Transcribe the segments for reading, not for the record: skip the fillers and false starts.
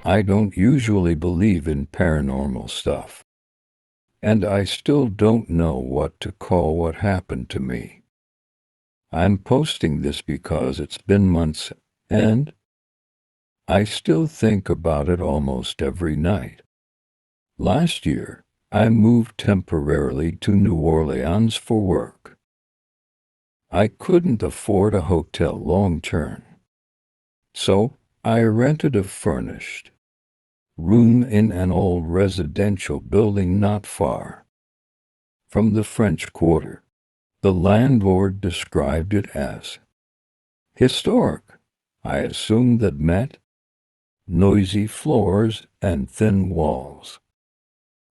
I don't usually believe in paranormal stuff, and I still don't know what to call what happened to me. I'm posting this because it's been months, and I still think about it almost every night. Last year, I moved temporarily to New Orleans for work. I couldn't afford a hotel long term, so I rented a furnished room in an old residential building not far from the French Quarter. The landlord described it as historic. I assumed that meant noisy floors and thin walls.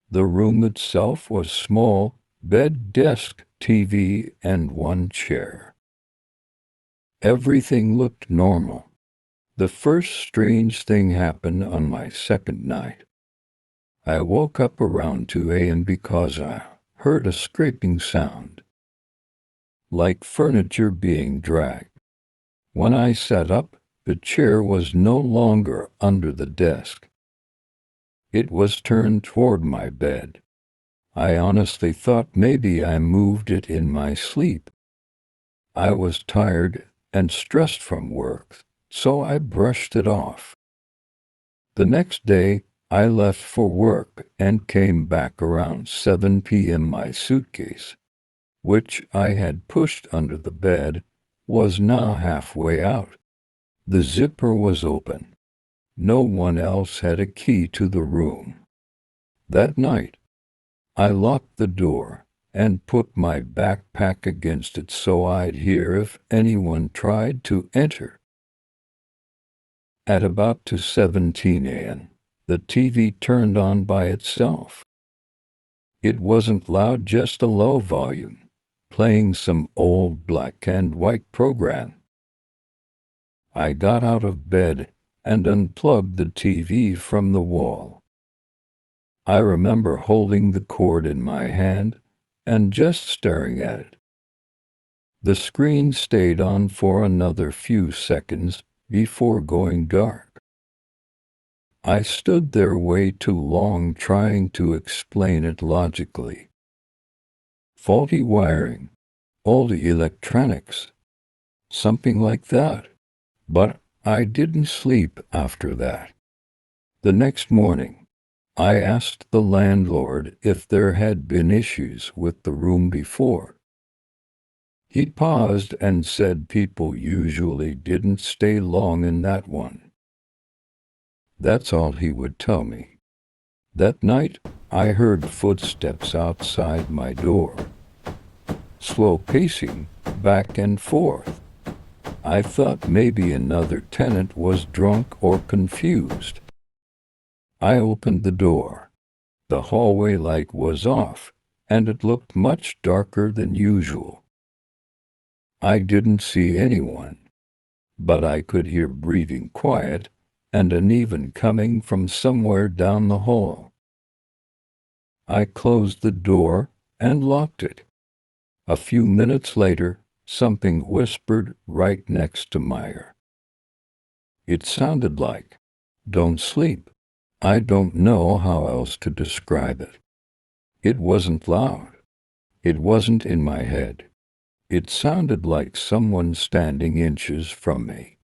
The room itself was small: bed, desk, TV, and one chair. Everything looked normal. The first strange thing happened on my second night. I woke up around 2 a.m. because I heard a scraping sound, like furniture being dragged. When I sat up, the chair was no longer under the desk. It was turned toward my bed. I honestly thought maybe I moved it in my sleep. I was tired and stressed from work, so I brushed it off. The next day, I left for work and came back around 7 p.m. My suitcase, which I had pushed under the bed, was now halfway out. The zipper was open. No one else had a key to the room. That night, I locked the door and put my backpack against it so I'd hear if anyone tried to enter. At about 2:17 a.m., the TV turned on by itself. It wasn't loud, just a low volume, playing some old black and white program. I got out of bed and unplugged the TV from the wall. I remember holding the cord in my hand and just staring at it. The screen stayed on for another few seconds before going dark. I stood there way too long trying to explain it logically. Faulty wiring, old electronics, something like that. But I didn't sleep after that. The next morning, I asked the landlord if there had been issues with the room before. He paused and said people usually didn't stay long in that one. That's all he would tell me. That night, I heard footsteps outside my door, slow pacing back and forth. I thought maybe another tenant was drunk or confused. I opened the door. The hallway light was off, and it looked much darker than usual. I didn't see anyone, but I could hear breathing quiet and uneven coming from somewhere down the hall. I closed the door and locked it. A few minutes later, something whispered right next to my ear. It sounded like, "Don't sleep." I don't know how else to describe it. It wasn't loud. It wasn't in my head. It sounded like someone standing inches from me.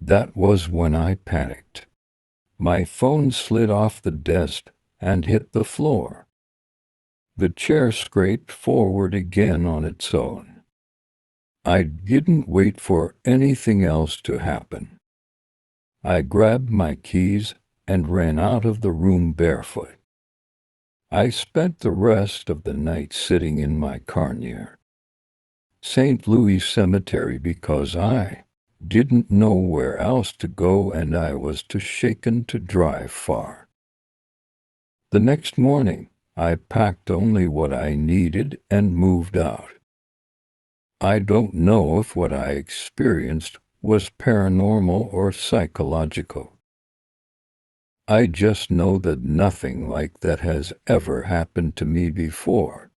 That was when I panicked. My phone slid off the desk and hit the floor. The chair scraped forward again on its own. I didn't wait for anything else to happen. I grabbed my keys and ran out of the room barefoot. I spent the rest of the night sitting in my car near St. Louis Cemetery because I didn't know where else to go and I was too shaken to drive far. The next morning, I packed only what I needed and moved out. I don't know if what I experienced was paranormal or psychological. I just know that nothing like that has ever happened to me before.